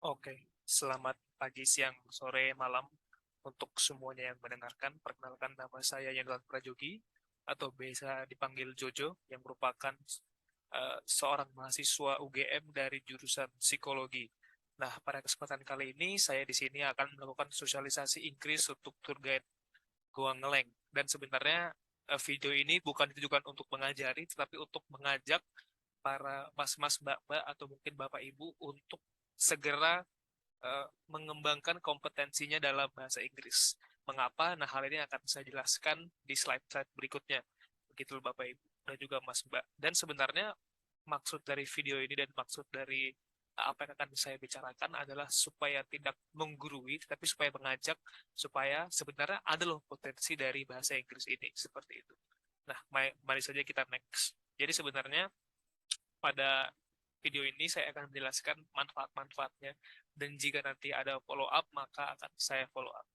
Oke, selamat pagi, siang, sore, malam untuk semuanya yang mendengarkan. Perkenalkan nama saya Yonatan Prajogi atau biasa dipanggil Jojo yang merupakan seorang mahasiswa UGM dari jurusan psikologi. Nah, pada kesempatan kali ini saya di sini akan melakukan sosialisasi Inggris untuk tour guide Goa Ngeleng. Dan sebenarnya video ini bukan ditujukan untuk mengajari, tetapi untuk mengajak para mas-mas, mbak-mbak, atau mungkin bapak ibu untuk segera mengembangkan kompetensinya dalam bahasa Inggris. Mengapa? Nah, hal ini akan saya jelaskan di slide-slide berikutnya. Begitu Bapak Ibu dan juga Mas Mbak. Dan sebenarnya maksud dari video ini dan maksud dari apa yang akan saya bicarakan adalah supaya tidak menggurui, tetapi supaya mengajak, supaya sebenarnya ada loh potensi dari bahasa Inggris ini, seperti itu. Nah, mari saja kita next. Jadi sebenarnya pada video ini saya akan menjelaskan manfaat-manfaatnya dan jika nanti ada follow up maka akan saya follow up.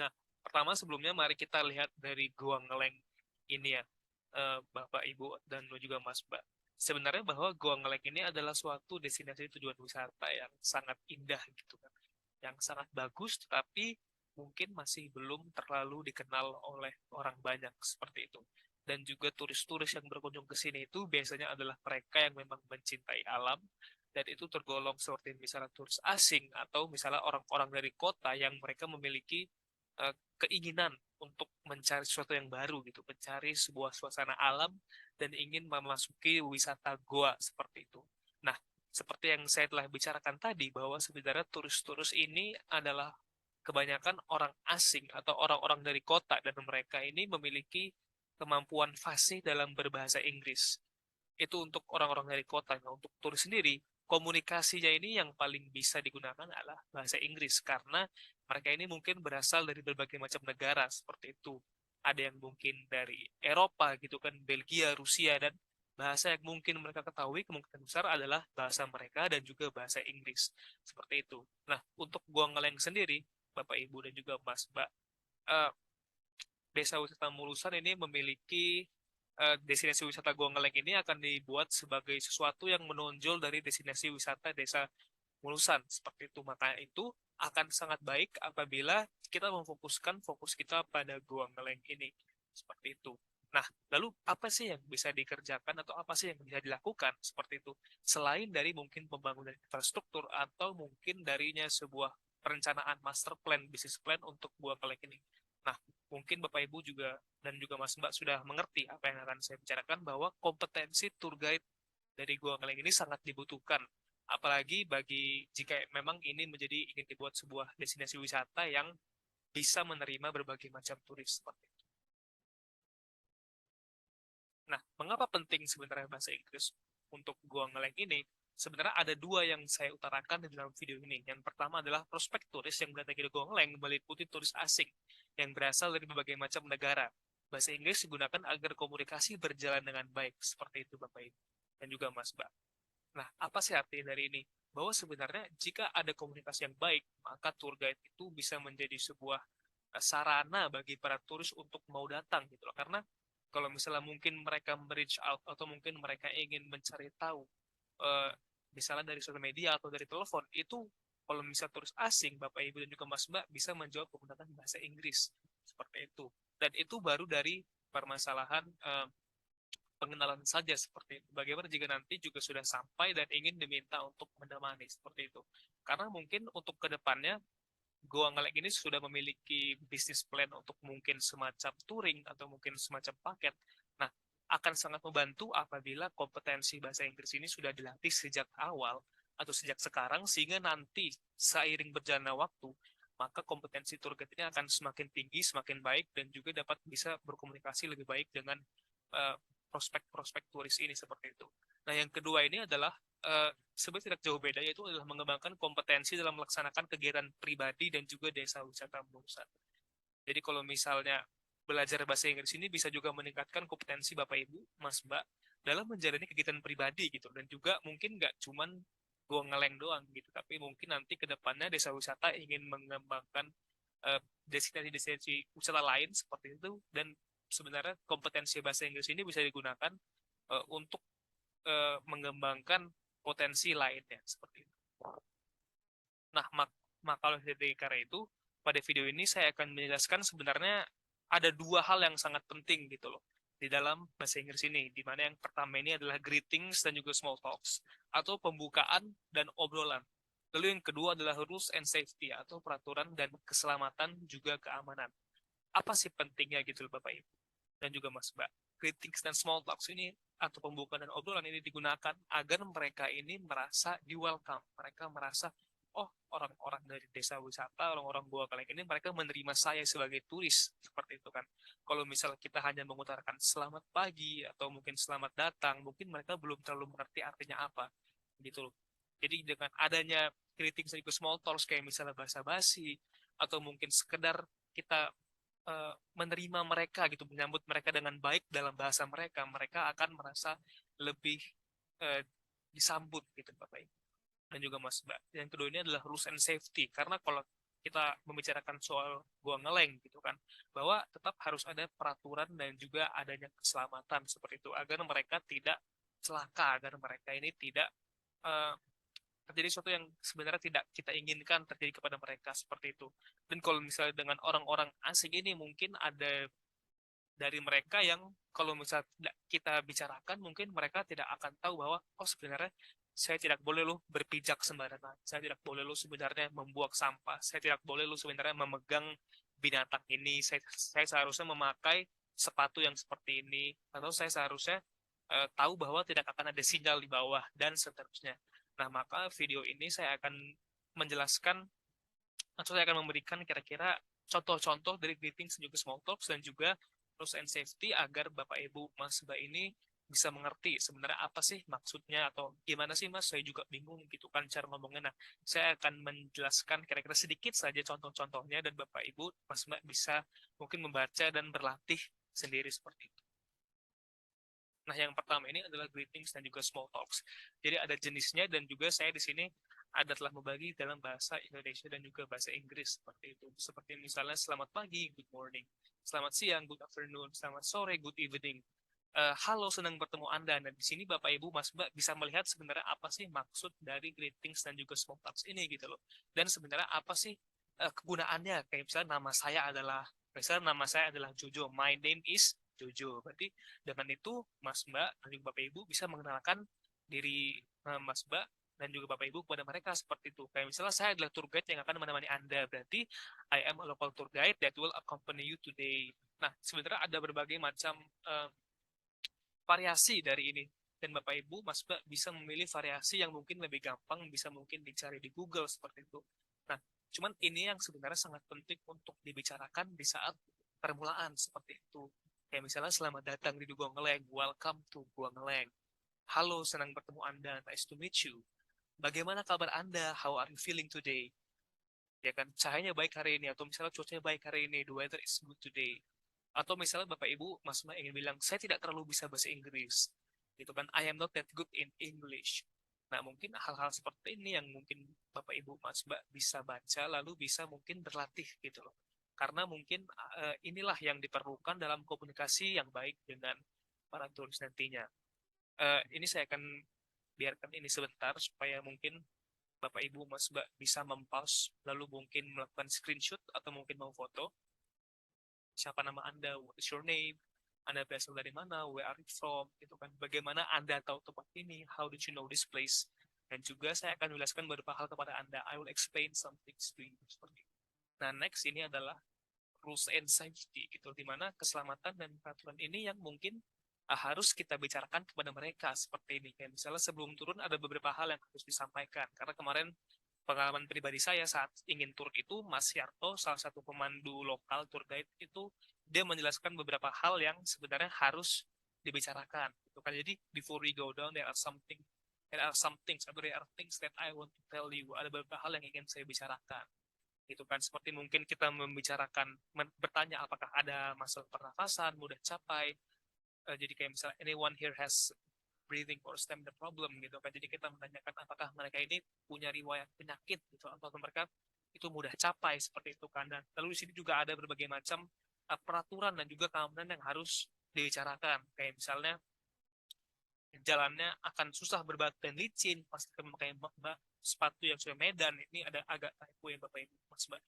Nah, pertama sebelumnya mari kita lihat dari Gua Ngeleng ini ya, Bapak, Ibu, dan juga Mas Mbak. Sebenarnya bahwa Gua Ngeleng ini adalah suatu destinasi tujuan wisata yang sangat indah gitu kan. Yang sangat bagus tetapi mungkin masih belum terlalu dikenal oleh orang banyak seperti itu. Dan juga turis-turis yang berkunjung ke sini itu biasanya adalah mereka yang memang mencintai alam dan itu tergolong seperti misalnya turis asing atau misalnya orang-orang dari kota yang mereka memiliki keinginan untuk mencari sesuatu yang baru gitu, mencari sebuah suasana alam dan ingin memasuki wisata goa seperti itu. Nah, seperti yang saya telah bicarakan tadi bahwa sebenarnya turis-turis ini adalah kebanyakan orang asing atau orang-orang dari kota dan mereka ini memiliki kemampuan fasih dalam berbahasa Inggris. Itu untuk orang-orang dari kota. Nah, untuk turis sendiri, komunikasinya ini yang paling bisa digunakan adalah bahasa Inggris karena mereka ini mungkin berasal dari berbagai macam negara seperti itu. Ada yang mungkin dari Eropa gitu kan, Belgia, Rusia dan bahasa yang mungkin mereka ketahui kemungkinan besar adalah bahasa mereka dan juga bahasa Inggris. Seperti itu. Nah, untuk Gua Ngeleng sendiri, Bapak Ibu dan juga Mas Mbak, eh, Desa Wisata Mulusan ini memiliki destinasi wisata Gua Ngeleng ini akan dibuat sebagai sesuatu yang menonjol dari destinasi wisata Desa Mulusan. Seperti itu. Maka itu akan sangat baik apabila kita memfokuskan fokus kita pada Gua Ngeleng ini. Seperti itu. Nah, lalu apa sih yang bisa dikerjakan atau apa sih yang bisa dilakukan seperti itu? Selain dari mungkin pembangunan infrastruktur atau mungkin darinya sebuah perencanaan master plan, business plan untuk Gua Ngeleng ini. Nah, mungkin Bapak Ibu juga dan juga Mas Mbak sudah mengerti apa yang akan saya bicarakan bahwa kompetensi tour guide dari Gua Ngeleng ini sangat dibutuhkan. Apalagi bagi jika memang ini menjadi ingin dibuat sebuah destinasi wisata yang bisa menerima berbagai macam turis seperti itu. Nah, mengapa penting sebenarnya bahasa Inggris untuk Gua Ngeleng ini? Sebenarnya ada dua yang saya utarakan di dalam video ini. Yang pertama adalah prospek turis yang mendatangi Gua Ngeleng meliputi turis asing yang berasal dari berbagai macam negara. Bahasa Inggris digunakan agar komunikasi berjalan dengan baik. Seperti itu Bapak Ibu. Dan juga Mas Mbak. Nah, apa sih arti dari ini? Bahwa sebenarnya jika ada komunikasi yang baik, maka tour guide itu bisa menjadi sebuah sarana bagi para turis untuk mau datang gitu loh. Karena kalau misalnya mungkin mereka reach out atau mungkin mereka ingin mencari tahu eh, misalnya dari sosial media atau dari telepon itu kalau misalnya turis asing Bapak Ibu dan juga Mas Mbak bisa menjawab menggunakan bahasa Inggris seperti itu dan itu baru dari permasalahan pengenalan saja seperti itu. Bagaimana jika nanti juga sudah sampai dan ingin diminta untuk menemani seperti itu. Karena mungkin untuk kedepannya Goa Ngelek ini sudah memiliki bisnis plan untuk mungkin semacam touring atau mungkin semacam paket. Nah, akan sangat membantu apabila kompetensi bahasa Inggris ini sudah dilatih sejak awal atau sejak sekarang sehingga nanti seiring berjalannya waktu maka kompetensi tour guide ini akan semakin tinggi, semakin baik dan juga dapat bisa berkomunikasi lebih baik dengan uh, prospek-prospek turis ini seperti itu. Nah, yang kedua ini adalah sebenarnya tidak jauh beda yaitu adalah mengembangkan kompetensi dalam melaksanakan kegiatan pribadi dan juga desa wisata Mulusan. Jadi kalau misalnya belajar bahasa Inggris ini bisa juga meningkatkan kompetensi Bapak Ibu, Mas Mbak dalam menjalani kegiatan pribadi gitu dan juga mungkin nggak cuman gua ngeleng doang gitu, tapi mungkin nanti ke depannya desa wisata ingin mengembangkan destinasi-destinasi wisata lain seperti itu dan sebenarnya kompetensi bahasa Inggris ini bisa digunakan untuk mengembangkan potensi lainnya seperti itu. Nah, maka dari karena itu, pada video ini saya akan menjelaskan sebenarnya ada dua hal yang sangat penting gitu loh di dalam bahasa Inggris ini, di mana yang pertama ini adalah greetings dan juga small talks atau pembukaan dan obrolan. Lalu yang kedua adalah rules and safety atau peraturan dan keselamatan juga keamanan. Apa sih pentingnya gitu loh Bapak Ibu dan juga Mas Mbak? Greetings dan small talks ini atau pembukaan dan obrolan ini digunakan agar mereka ini merasa di welcome. Mereka merasa, oh, orang-orang dari desa wisata, orang-orang Goa Kaleng ini mereka menerima saya sebagai turis seperti itu kan. Kalau misalnya kita hanya mengutarakan selamat pagi atau mungkin selamat datang, mungkin mereka belum terlalu mengerti artinya apa gitu loh. Jadi dengan adanya greetings dan juga small talks kayak misalnya basa-basi atau mungkin sekedar kita menerima mereka gitu, menyambut mereka dengan baik dalam bahasa mereka, mereka akan merasa lebih uh, disambut gitu Bapak Ibu dan juga Mas Mbak. Yang kedua ini adalah rules and safety, karena kalau kita membicarakan soal gua ngeleng gitu kan, bahwa tetap harus ada peraturan dan juga adanya keselamatan seperti itu agar mereka tidak celaka, agar mereka ini tidak uh, terjadi sesuatu yang sebenarnya tidak kita inginkan terjadi kepada mereka seperti itu. Dan kalau misalnya dengan orang-orang asing ini mungkin ada dari mereka yang kalau misalnya tidak kita bicarakan mungkin mereka tidak akan tahu bahwa oh sebenarnya saya tidak boleh loh berpijak sembarangan, saya tidak boleh loh sebenarnya membuang sampah, saya tidak boleh loh sebenarnya memegang binatang ini, saya seharusnya memakai sepatu yang seperti ini, atau saya seharusnya tahu bahwa tidak akan ada sinyal di bawah dan seterusnya. Nah, maka video ini saya akan menjelaskan atau saya akan memberikan kira-kira contoh-contoh dari greetings dan juga small talks dan juga rules and safety agar Bapak Ibu Mas Mbak ini bisa mengerti sebenarnya apa sih maksudnya atau gimana sih Mas, saya juga bingung gitu kan cara ngomongnya. Nah, saya akan menjelaskan kira-kira sedikit saja contoh-contohnya dan Bapak Ibu Mas Mbak bisa mungkin membaca dan berlatih sendiri seperti itu. Nah, yang pertama ini adalah greetings dan juga small talks. Jadi ada jenisnya dan juga saya di sini ada telah membagi dalam bahasa Indonesia dan juga bahasa Inggris seperti itu. Seperti misalnya selamat pagi, good morning. Selamat siang, good afternoon. Selamat sore, good evening. Halo, senang bertemu Anda. Nah, di sini Bapak Ibu Mas Mbak bisa melihat sebenarnya apa sih maksud dari greetings dan juga small talks ini gitu loh. Dan sebenarnya apa sih kegunaannya? Kayak misalnya nama saya adalah Jojo. My name is Jojo. Berarti dengan itu Mas Mbak dan juga Bapak Ibu bisa mengenalkan diri Mas Mbak dan juga Bapak Ibu kepada mereka seperti itu. Kayak misalnya saya adalah tour guide yang akan menemani Anda. Berarti I am a local tour guide that will accompany you today. Nah, sebenarnya ada berbagai macam variasi dari ini. Dan Bapak Ibu, Mas Mbak bisa memilih variasi yang mungkin lebih gampang, bisa mungkin dicari di Google seperti itu. Nah, cuman ini yang sebenarnya sangat penting untuk dibicarakan di saat permulaan seperti itu. Kayak misalnya selamat datang di Gua Ngeleng, welcome to Gua Ngeleng. Halo, senang bertemu Anda, nice to meet you. Bagaimana kabar Anda? How are you feeling today? Ya kan, cahayanya baik hari ini, atau misalnya cuacanya baik hari ini, the weather is good today. Atau misalnya Bapak Ibu, Mas Mbak ingin bilang, saya tidak terlalu bisa bahasa Inggris. Gitu kan, I am not that good in English. Nah, mungkin hal-hal seperti ini yang mungkin Bapak Ibu, Mas Mbak bisa baca, lalu bisa mungkin berlatih gitu loh. Karena mungkin inilah yang diperlukan dalam komunikasi yang baik dengan para turis nantinya. Ini saya akan biarkan ini sebentar supaya mungkin Bapak Ibu Mas Mbak bisa mempause lalu mungkin melakukan screenshot atau mungkin mau foto siapa nama Anda, what is your name, Anda berasal dari mana, where are you from, gitu kan. Bagaimana Anda tahu tempat ini, how did you know this place. Dan juga saya akan menjelaskan beberapa hal kepada Anda. I will explain some things to you. Nah, next ini adalah rules and safety gitu, di mana keselamatan dan peraturan ini yang mungkin harus kita bicarakan kepada mereka seperti ini. Kayak misalnya sebelum turun ada beberapa hal yang harus disampaikan. Karena kemarin pengalaman pribadi saya saat ingin tur itu, Mas Yarto, salah satu pemandu lokal tour guide itu, dia menjelaskan beberapa hal yang sebenarnya harus dibicarakan. Gitu kan. Jadi before we go down, there are some things, atau there are things that I want to tell you. Ada beberapa hal yang ingin saya bicarakan. Gitu kan, seperti mungkin kita membicarakan, bertanya apakah ada masalah pernafasan, mudah capai. Jadi kayak misalnya anyone here has breathing or stamina problem gitu kan. Jadi kita menanyakan apakah mereka ini punya riwayat penyakit gitu atau mereka itu mudah capai seperti itu kan. Dan lalu di sini juga ada berbagai macam peraturan dan juga keamanan yang harus dibicarakan. Kayak misalnya jalannya akan susah berbatu dan licin, pasti akan memakai sepatu yang sesuai medan. Ini ada agak typo ya Bapak Ibu Mas Mbak.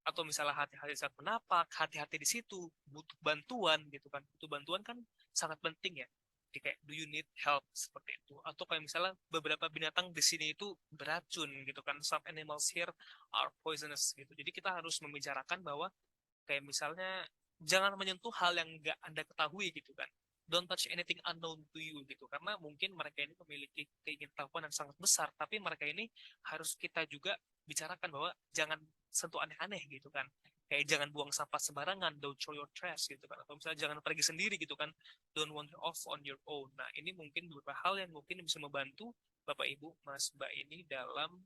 Atau misalnya hati-hati saat menapak, hati-hati di situ, butuh bantuan gitu kan. Butuh bantuan kan sangat penting ya. Jadi kayak do you need help seperti itu. Atau kayak misalnya beberapa binatang di sini itu beracun gitu kan. Some animals here are poisonous gitu. Jadi kita harus membicarakan bahwa kayak misalnya jangan menyentuh hal yang nggak Anda ketahui gitu kan. Don't touch anything unknown to you gitu. Karena mungkin mereka ini memiliki keingintahuan yang sangat besar, tapi mereka ini harus kita juga bicarakan bahwa jangan sentuh aneh-aneh gitu kan. Kayak jangan buang sampah sembarangan, don't throw your trash gitu kan. Atau misalnya jangan pergi sendiri gitu kan, don't wander off on your own. Nah, ini mungkin beberapa hal yang mungkin bisa membantu Bapak Ibu Mas Mbak ini dalam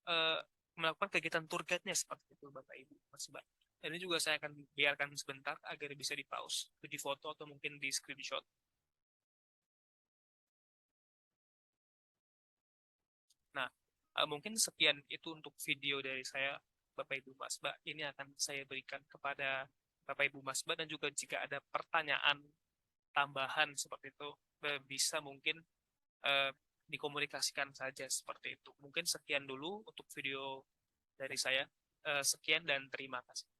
eh, melakukan kegiatan tour guide-nya seperti itu Bapak Ibu Mas Mbak. Dan ini juga saya akan biarkan sebentar agar bisa di pause, di foto atau mungkin di screenshot. Nah, mungkin sekian itu untuk video dari saya Bapak Ibu Mas Mbak. Ini akan saya berikan kepada Bapak Ibu Mas Mbak dan juga jika ada pertanyaan tambahan seperti itu bisa mungkin eh, dikomunikasikan saja seperti itu. Mungkin sekian dulu untuk video dari saya. Sekian dan terima kasih.